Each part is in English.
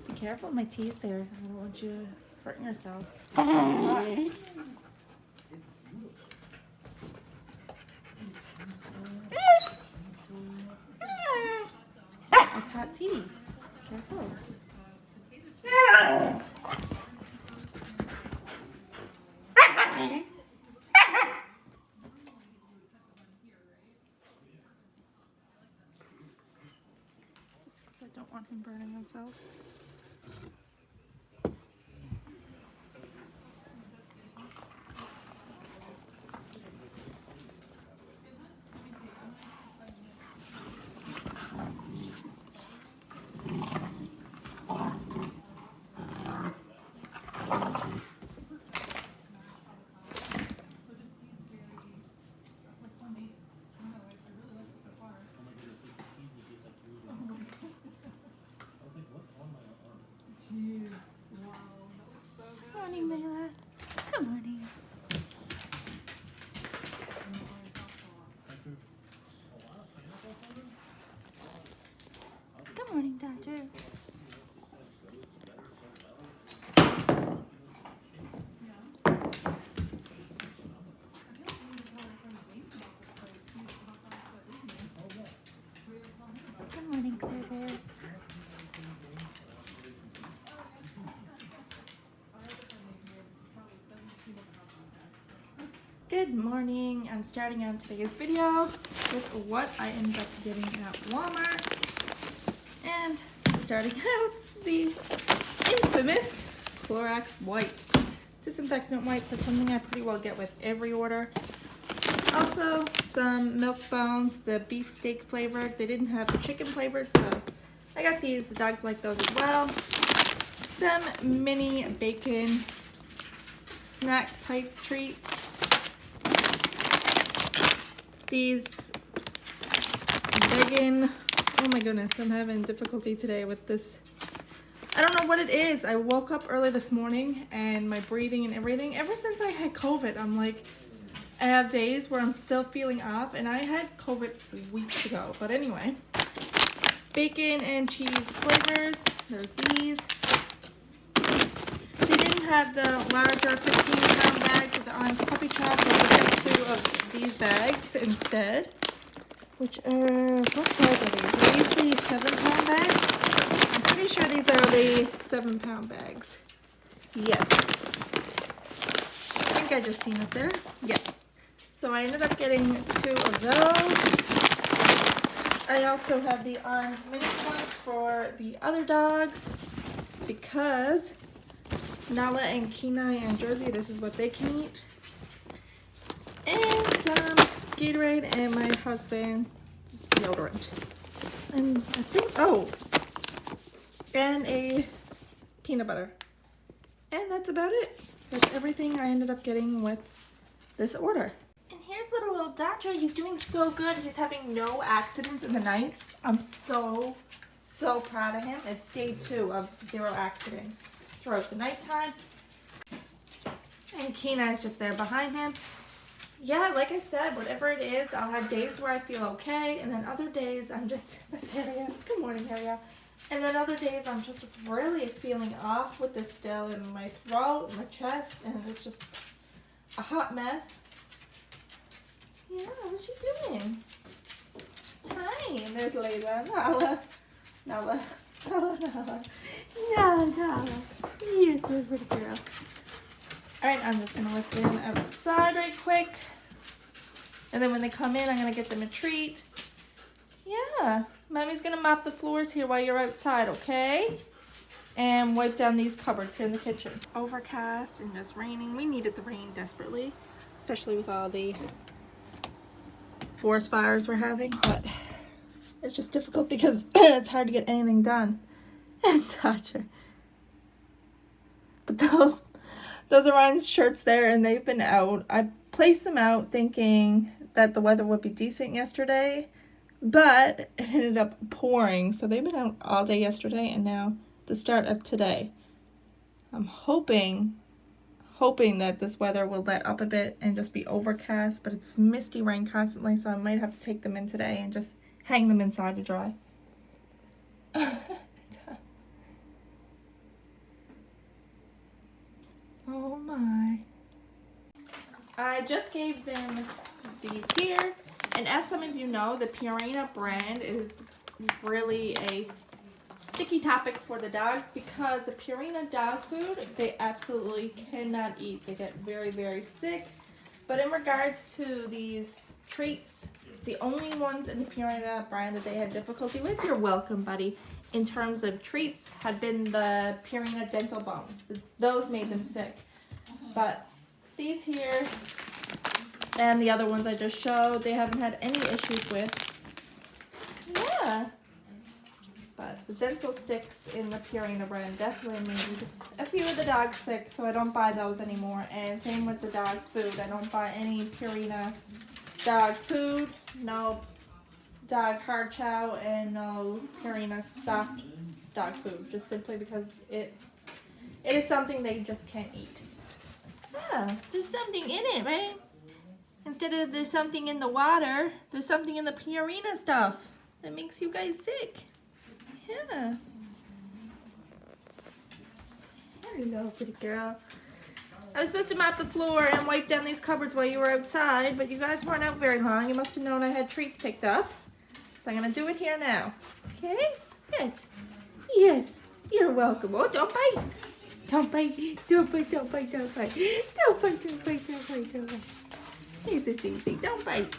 Be careful, my tea's there. I don't want you hurting yourself. It's hot. It's hot tea. Careful. Just because I don't want him burning himself. Good morning, Layla. Good morning. Good morning, Dodger. Good morning, Claire Bear. Good morning. I'm starting out today's video with what I ended up getting at Walmart, and starting out the infamous Clorox wipes. Disinfectant wipes, that's something I pretty well get with every order. Also, some milk bones, the beef steak flavored. They didn't have the chicken flavored, so I got these. The dogs like those as well. Some mini bacon snack type treats. These vegan, oh my goodness, I'm having difficulty today with this. I don't know what it is. I woke up early this morning and my breathing and everything, ever since I had COVID, I'm like, I have days where I'm still feeling off, and I had COVID weeks ago. But anyway, bacon and cheese flavors. There's these. They didn't have the larger 15-pound bags with the orange puppy chow, so I got 2 of these bags instead. Which are, what size are these? Are these the 7-pound bags? I'm pretty sure these are the 7-pound bags. Yes. I think I just seen it there. Yeah. So I ended up getting 2 of those. I also have the orange mini ones for the other dogs because Nala and Kenai and Jersey, this is what they can eat. And some Gatorade and my husband's deodorant. And I think, oh, and a peanut butter. And that's about it. That's everything I ended up getting with this order. And here's little old Dodger. He's doing so good. He's having no accidents in the nights. I'm so proud of him. It's day 2 of 0 accidents throughout the nighttime. And Kenai's just there behind him. Yeah, like I said, whatever it is, I'll have days where I feel okay, and then other days I'm just, that's Harriet. Good morning, Harriet. And then other days I'm just really feeling off with this still in my throat, my chest, and it's just a hot mess. Yeah, what's she doing? Hi, and there's Layla, Nala. Yes, you're a pretty girl. Alright, I'm just going to let them outside right quick. And then when they come in, I'm going to get them a treat. Yeah, Mommy's going to mop the floors here while you're outside, okay? And wipe down these cupboards here in the kitchen. Overcast and just raining. We needed the rain desperately, especially with all the forest fires we're having. But it's just difficult because it's hard to get anything done. And Dodger. But those Orion's shirts there, and they've been out. I placed them out thinking that the weather would be decent yesterday, but it ended up pouring. So they've been out all day yesterday and now the start of today. I'm hoping that this weather will let up a bit and just be overcast, but it's misty rain constantly, so I might have to take them in today and just hang them inside to dry. just gave them these here. And as some of you know, the Purina brand is really a sticky topic for the dogs because the Purina dog food, they absolutely cannot eat. They get very, very sick. But in regards to these treats, the only ones in the Purina brand that they had difficulty with, you're welcome, buddy, in terms of treats, had been the Purina dental bones. Those made them sick. But these here and the other ones I just showed, they haven't had any issues with. Yeah. But the dental sticks in the Purina brand definitely made a few of the dogs sick, so I don't buy those anymore. And same with the dog food. I don't buy any Purina dog food, no dog hard chow, and no Purina soft dog food, just simply because it is something they just can't eat. Yeah, there's something in it, right? Instead of there's something in the water, there's something in the Purina stuff that makes you guys sick. Yeah. Hello, pretty girl. I was supposed to mop the floor and wipe down these cupboards while you were outside, but you guys weren't out very long. You must have known I had treats picked up. So I'm going to do it here now. Okay? Yes. Yes. You're welcome. Oh, don't bite. Don't bite. Don't bite. Don't bite. Don't bite. Don't bite. Don't bite. Don't bite. Don't bite. This is easy. Don't bite.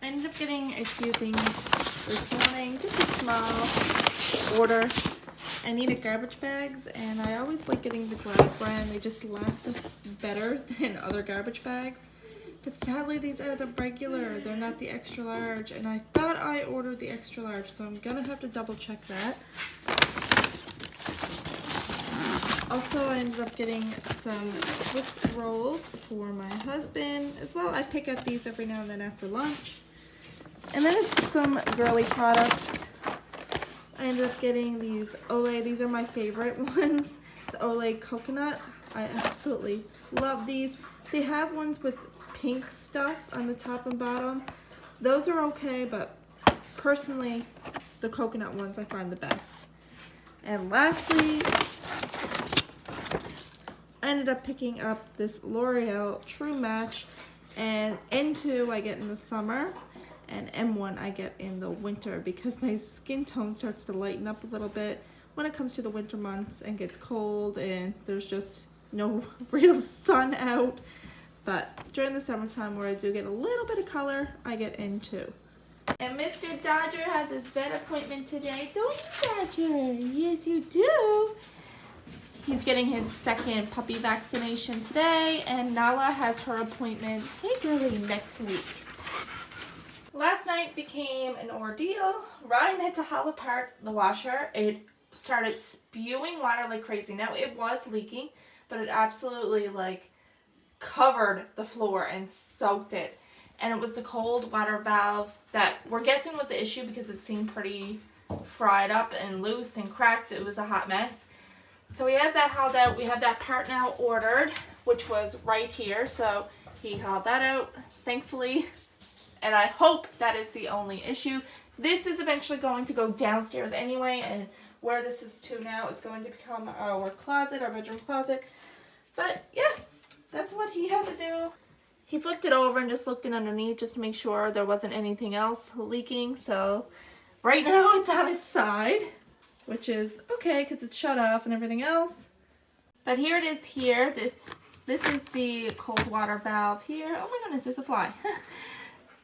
I ended up getting a few things this morning, just a small order. I needed garbage bags, and I always like getting the Glad brand. They just last better than other garbage bags. But sadly, these are the regular. They're not the extra large, and I thought I ordered the extra large, so I'm gonna have to double check that. Also, I ended up getting some Swiss rolls for my husband as well. I pick up these every now and then after lunch. And then it's some girly products. I ended up getting these Olay. These are my favorite ones. The Olay coconut. I absolutely love these. They have ones with pink stuff on the top and bottom. Those are okay, but personally, the coconut ones I find the best. And lastly, I ended up picking up this L'Oreal True Match, and N2 I get in the summer, and M1 I get in the winter because my skin tone starts to lighten up a little bit when it comes to the winter months and gets cold and there's just no real sun out. But during the summertime where I do get a little bit of color, I get N2. And Mr. Dodger has his vet appointment today, don't you, Dodger? Yes, you do. He's getting his second puppy vaccination today, and Nala has her appointment, hey girlie, next week. Last night became an ordeal. Ryan had to haul apart the washer. It started spewing water like crazy. Now it was leaking, but it absolutely like covered the floor and soaked it. And it was the cold water valve that we're guessing was the issue because it seemed pretty fried up and loose and cracked. It was a hot mess. So he has that hauled out. We have that part now ordered, which was right here. So he hauled that out, thankfully. And I hope that is the only issue. This is eventually going to go downstairs anyway, and where this is to now is going to become our closet, our bedroom closet. But yeah, that's what he had to do. He flipped it over and just looked in underneath just to make sure there wasn't anything else leaking. So Right now it's on its side, which is okay because it's shut off and everything else. But here it is here. This is the cold water valve here. Oh my goodness, there's a fly.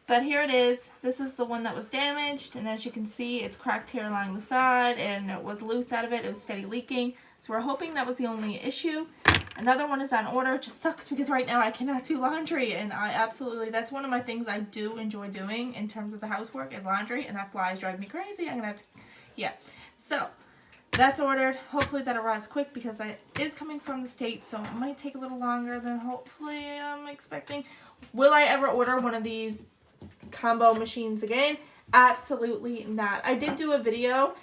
But here it is. This is the one that was damaged, and as you can see, it's cracked here along the side, and it was loose out of it. It was steady leaking. So we're hoping that was the only issue. Another one is on order. It just sucks because right now I cannot do laundry, and that's one of my things I do enjoy doing in terms of the housework and laundry, and that fly is driving me crazy. I'm gonna have to, yeah. So that's ordered. Hopefully that arrives quick because it is coming from the States, so it might take a little longer than hopefully I'm expecting. Will I ever order one of these combo machines again? Absolutely not. I did do a video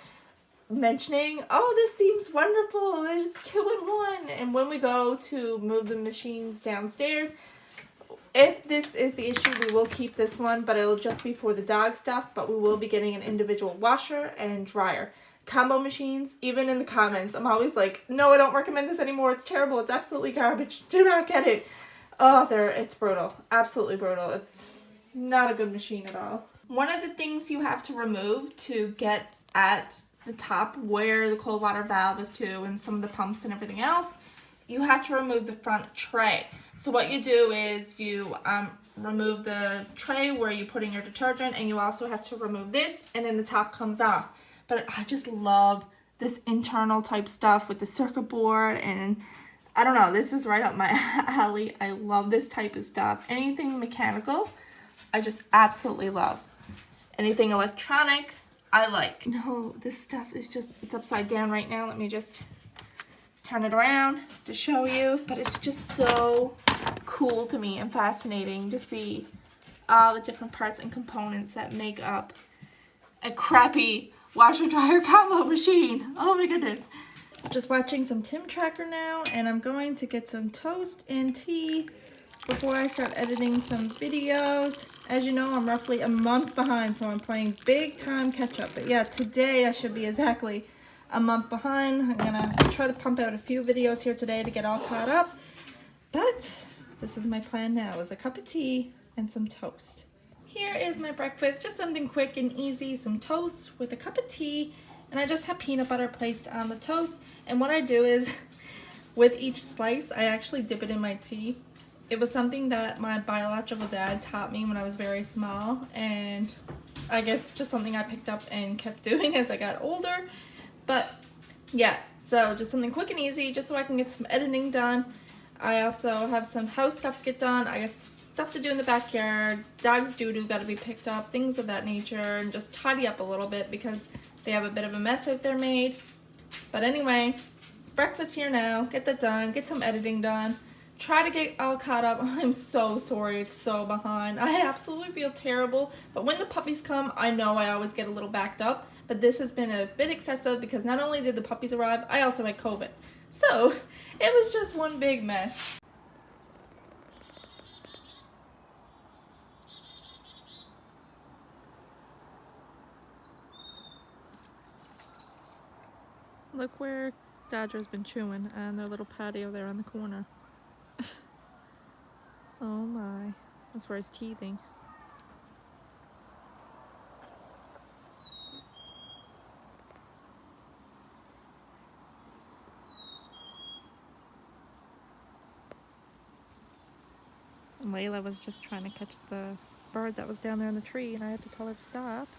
mentioning, oh, this seems wonderful, it's 2-in-1, and when we go to move the machines downstairs, if this is the issue, we will keep this one, but it'll just be for the dog stuff, but we will be getting an individual washer and dryer. Combo machines, even in the comments, I'm always like, no, I don't recommend this anymore, it's terrible, it's absolutely garbage, do not get it. Oh, it's brutal, absolutely brutal. It's not a good machine at all. One of the things you have to remove to get at the top where the cold water valve is to and some of the pumps and everything else, you have to remove the front tray. So what you do is you remove the tray where you put in your detergent, and you also have to remove this, and then the top comes off. But I just love this internal type stuff with the circuit board, and I don't know, this is right up my alley. I love this type of stuff. Anything mechanical, I just absolutely love. Anything electronic, I like. No, this stuff is just, it's upside down right now. Let me just turn it around to show you. But it's just so cool to me and fascinating to see all the different parts and components that make up a crappy washer dryer combo machine. Oh my goodness. Just watching some Tim Tracker now, and I'm going to get some toast and tea before I start editing some videos. As you know, I'm roughly a month behind, so I'm playing big time catch up. But yeah, today I should be exactly a month behind. I'm gonna try to pump out a few videos here today to get all caught up. But this is my plan now, is a cup of tea and some toast. Here is my breakfast, just something quick and easy, some toast with a cup of tea, and I just have peanut butter placed on the toast. And what I do is, with each slice, I actually dip it in my tea. It was something that my biological dad taught me when I was very small, and I guess just something I picked up and kept doing as I got older. But yeah, so just something quick and easy, just so I can get some editing done. I also have some house stuff to get done. I got stuff to do in the backyard. Dog's doo-doo got to be picked up, things of that nature, and just tidy up a little bit because they have a bit of a mess out there made. But anyway, breakfast here now, get that done, get some editing done. Try to get all caught up. I'm so sorry, it's so behind. I absolutely feel terrible, but when the puppies come, I know I always get a little backed up, but this has been a bit excessive because not only did the puppies arrive, I also had COVID. So, it was just one big mess. Look where Dodger's been chewing on their little patio there on the corner. Oh my, that's where he's teething. And Layla was just trying to catch the bird that was down there in the tree, and I had to tell her to stop.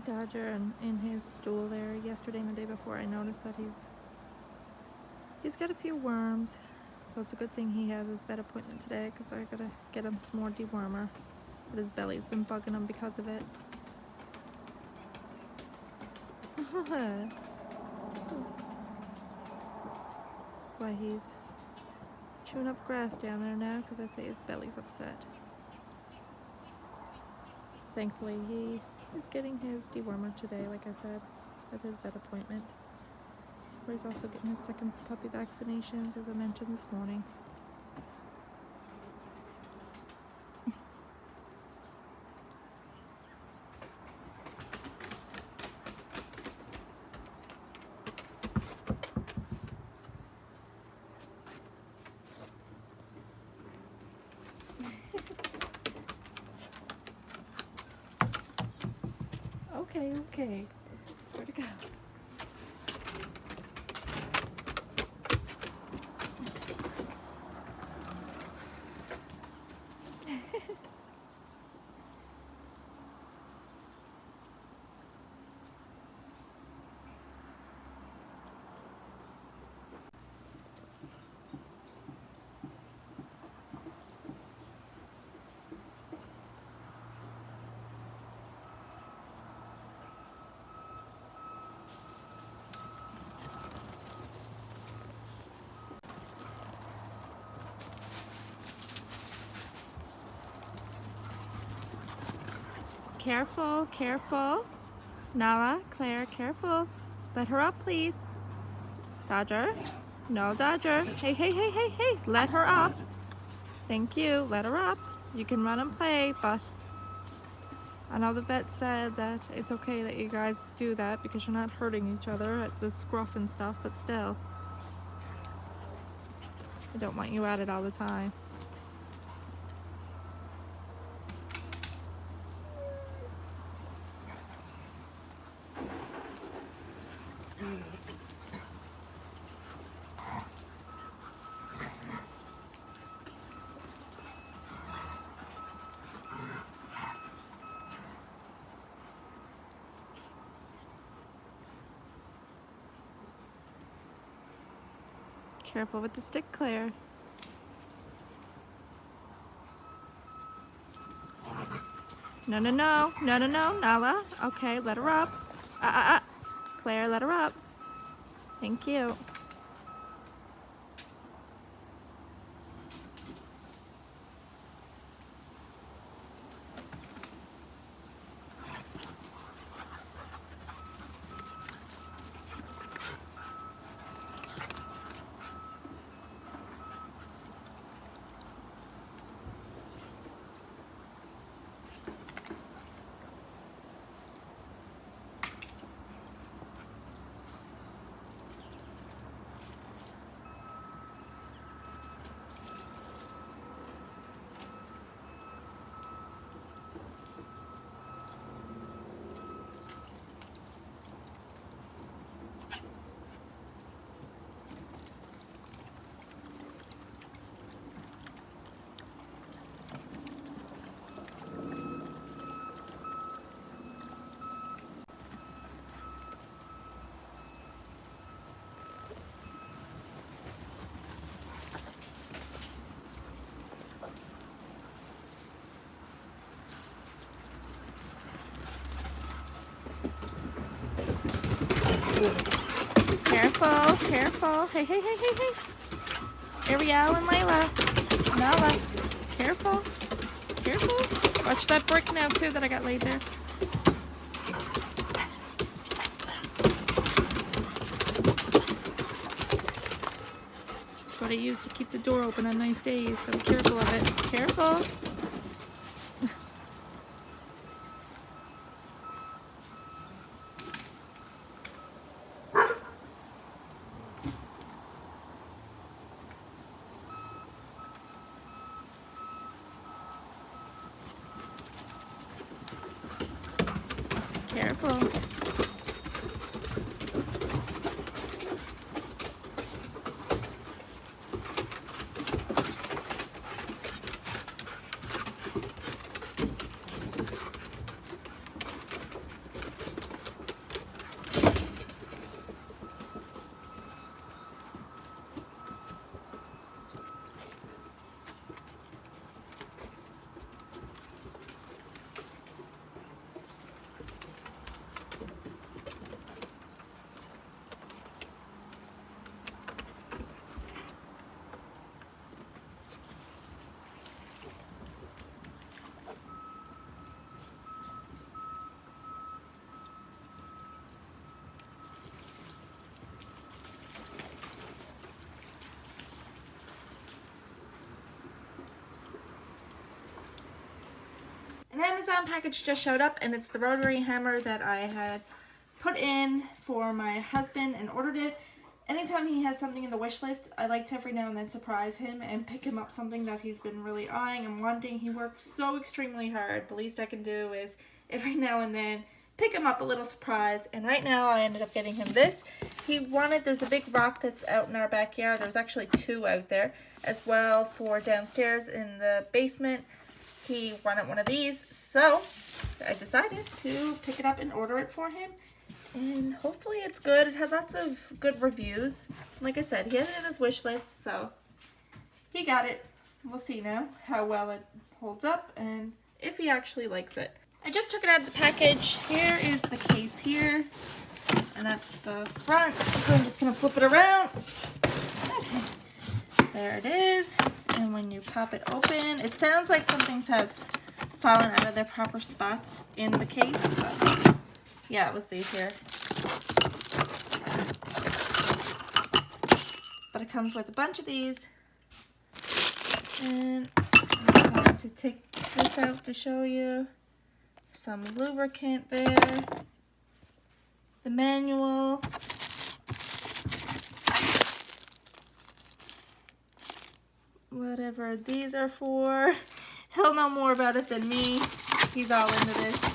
Dodger and in his stool there yesterday and the day before. I noticed that he's got a few worms, so it's a good thing he has his vet appointment today because I gotta get him some more dewormer. But his belly's been bugging him because of it. That's why he's chewing up grass down there now, because I'd say his belly's upset. Thankfully he is getting his dewormer today, like I said, with his vet appointment. Where he's also getting his second puppy vaccinations, as I mentioned this morning. Okay. Where'd it go? Careful, careful. Nala, Claire, careful. Let her up, please. Dodger. No, Dodger. Hey. Let her up. Thank you. Let her up. You can run and play, but I know the vet said that it's okay that you guys do that because you're not hurting each other at the scruff and stuff, but still. I don't want you at it all the time. Careful with the stick, Claire. No, Nala. Okay, let her up. Claire, let her up. Thank you. Careful. Hey. Ariel and Layla. Nala. Careful. Watch that brick now too that I got laid there. That's what I use to keep the door open on nice days, so be careful of it. Careful. Careful. Amazon package just showed up, and it's the rotary hammer that I had put in for my husband and ordered it. Anytime he has something in the wish list, I like to every now and then surprise him and pick him up something that he's been really eyeing and wanting. He works so extremely hard. The least I can do is every now and then pick him up a little surprise. And right now I ended up getting him this. He wanted, there's a big rock that's out in our backyard. There's actually 2 out there as well for downstairs in the basement. He wanted one of these, so I decided to pick it up and order it for him. And hopefully it's good. It has lots of good reviews. Like I said, he has it in his wish list, so he got it. We'll see now how well it holds up and if he actually likes it. I just took it out of the package. Here is the case here, and that's the front. So I'm just gonna flip it around. Okay, there it is. And when you pop it open, it sounds like some things have fallen out of their proper spots in the case, but yeah, it was these here. But it comes with a bunch of these. And I'm going to take this out to show you. Some lubricant there. The manual. Whatever these are for. He'll know more about it than me. He's all into this.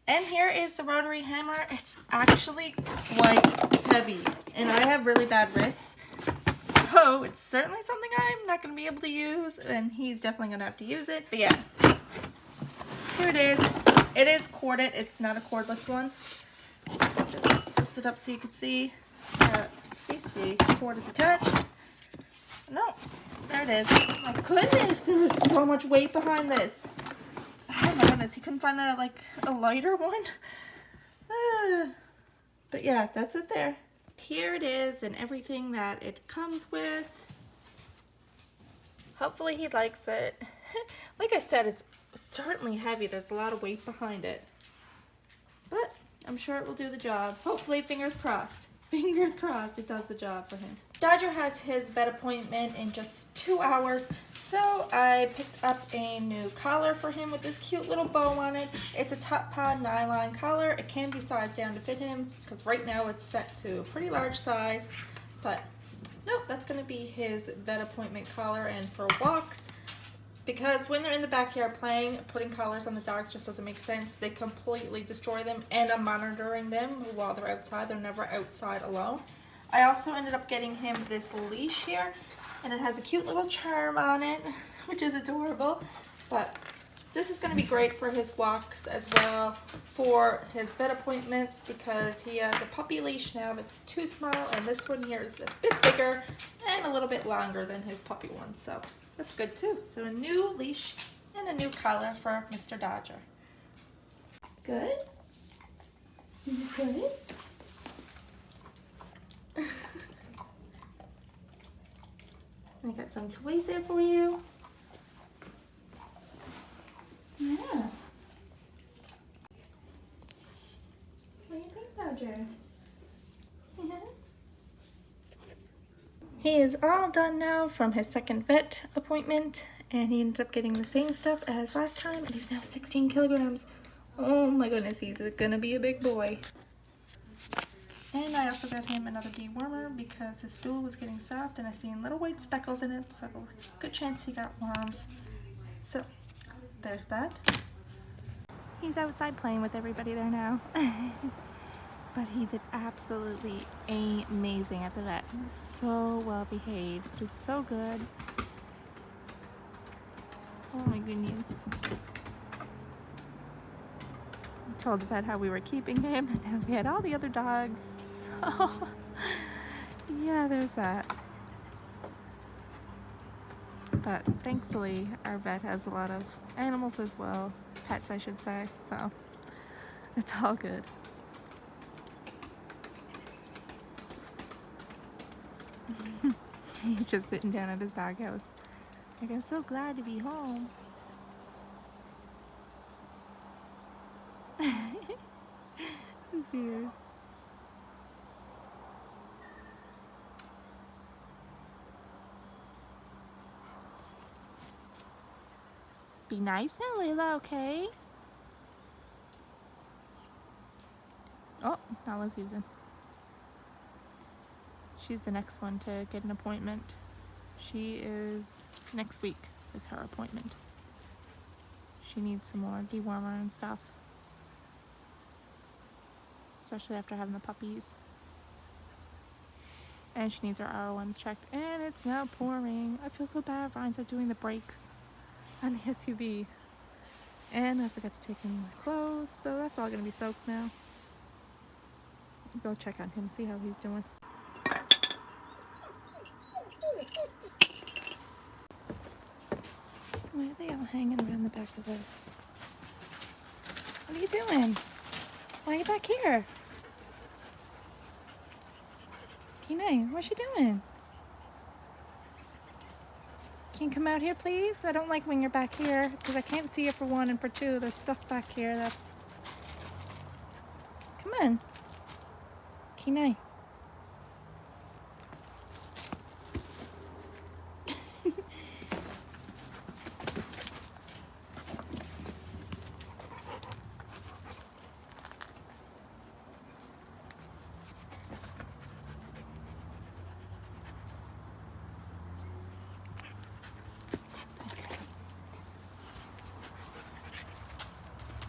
And here is the rotary hammer. It's actually quite heavy, and I have really bad wrists, so it's certainly something I'm not going to be able to use, and he's definitely going to have to use it. But yeah, here it is. It is corded. It's not a cordless one. So just lift it up so you can see. See, the cord is attached. No, there it is. Oh my goodness, there was so much weight behind this. Oh my goodness, he couldn't find a lighter one. But yeah, that's it there. Here it is and everything that it comes with. Hopefully he likes it. Like I said, it's certainly heavy. There's a lot of weight behind it. But I'm sure it will do the job. Hopefully, fingers crossed. Fingers crossed it does the job for him. Dodger has his vet appointment in just 2 hours, so I picked up a new collar for him with this cute little bow on it. It's a top pod nylon collar. It can be sized down to fit him because right now it's set to a pretty large size, but nope, that's going to be his vet appointment collar. And for walks, because when they're in the backyard playing, putting collars on the dogs just doesn't make sense. They completely destroy them, and I'm monitoring them while they're outside. They're never outside alone. I also ended up getting him this leash here, and it has a cute little charm on it, which is adorable. But this is going to be great for his walks as well, for his vet appointments, because he has a puppy leash now that's too small, and this one here is a bit bigger and a little bit longer than his puppy one, so that's good too. So a new leash and a new collar for Mr. Dodger. Good? Is it good? I got some toys there for you. Yeah. What do you think, Dodger? Yeah. He is all done now from his second vet appointment, and he ended up getting the same stuff as last time, and he's now 16 kilograms. Oh my goodness, he's gonna be a big boy. And I also got him another dewormer because his stool was getting soft and I seen little white speckles in it, so good chance he got worms. So there's that. He's outside playing with everybody there now. But he did absolutely amazing at the vet. He was so well behaved. Did so good. Oh my goodness. I told the vet how we were keeping him and how we had all the other dogs. So yeah, there's that. But thankfully our vet has a lot of animals as well. Pets, I should say. So it's all good. He's just sitting down at his doghouse. Like, I'm so glad to be home. He's here. Be nice now, Layla, okay? Oh, Nala's using. She's the next one to get an appointment. She is, next week is her appointment. She needs some more dewormer and stuff. Especially after having the puppies. And she needs her ROMs checked. And it's now pouring. I feel so bad. Ryan's not doing the brakes on the SUV. And I forgot to take in my clothes, so that's all gonna be soaked now. Go check on him, see how he's doing. Why are they all hanging around the back of the... What are you doing? Why are you back here? Kenai, what's she doing? Can you come out here, please? I don't like when you're back here, because I can't see you for one, and for two, there's stuff back here that... Come on. Kenai.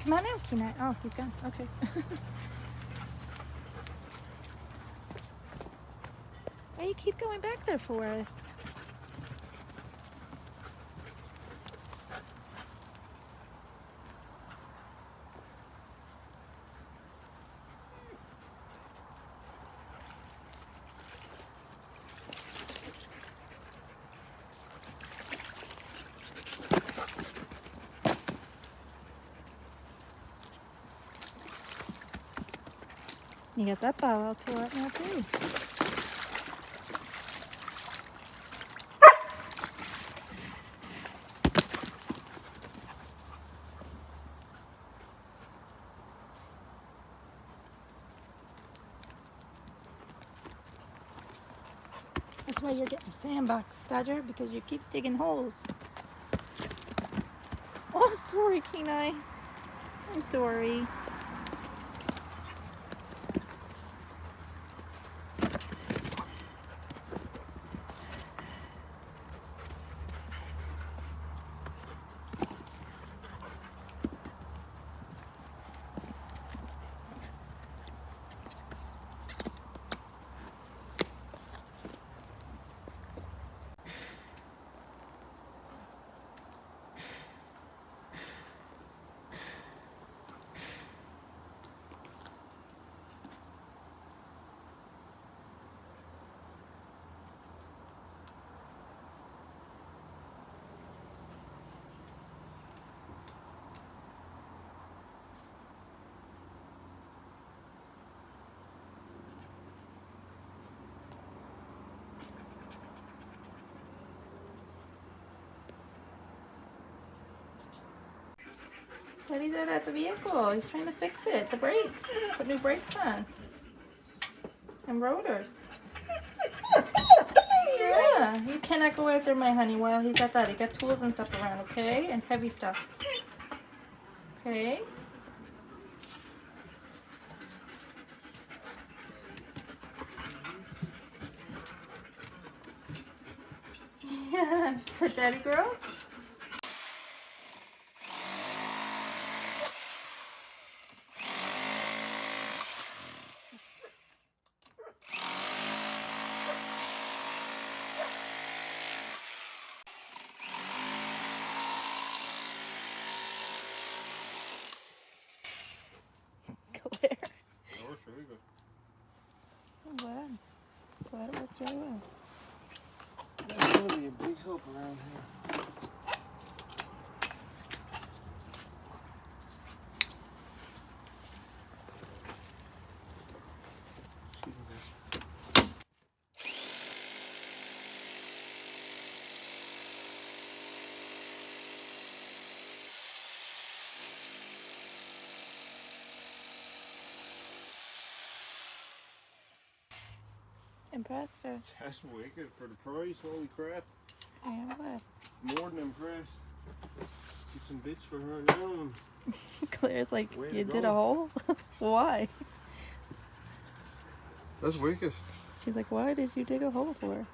Come on out, Kenai. Oh, he's gone. Okay. Why you keep going back there for? You got that bow all tore up now too. That's why you're getting a sandbox, Dodger, because you keep digging holes. Oh, sorry, Kenai. I'm sorry. Teddy's out at the vehicle. He's trying to fix it. The brakes. Put new brakes on. And rotors. Yeah, you cannot go out there, my honey, while he's at that. He got tools and stuff around, okay? And heavy stuff. Okay? Yeah. Is that Daddy girls? Claire. Oh, sure we go. I'm glad. Glad it works really well. That's gonna be a big help around here. Excuse me, guys. Impressed or? Just wicked for the price, holy crap. Yeah, I'm glad. More than impressed. Get some bits for her now. Claire's like, Way to you did go. a hole? Why? That's wicked. She's like, why did you dig a hole for her?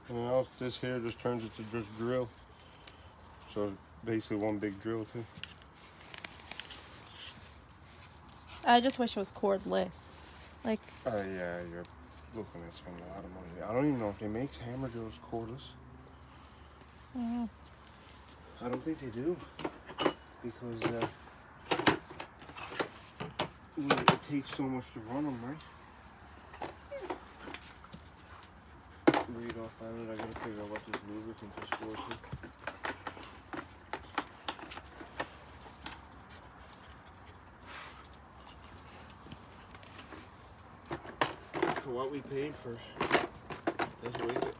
And now this here just turns it to just drill. So it's basically one big drill too. I just wish it was cordless. Like, Yeah, you're looking at spending a lot of money. I don't even know if they make hammer drills cordless. I don't think they do. Because it takes so much to run them, right? Read off on it. I gotta figure out what this lubricant is for too. For what we paid for, that's wicked.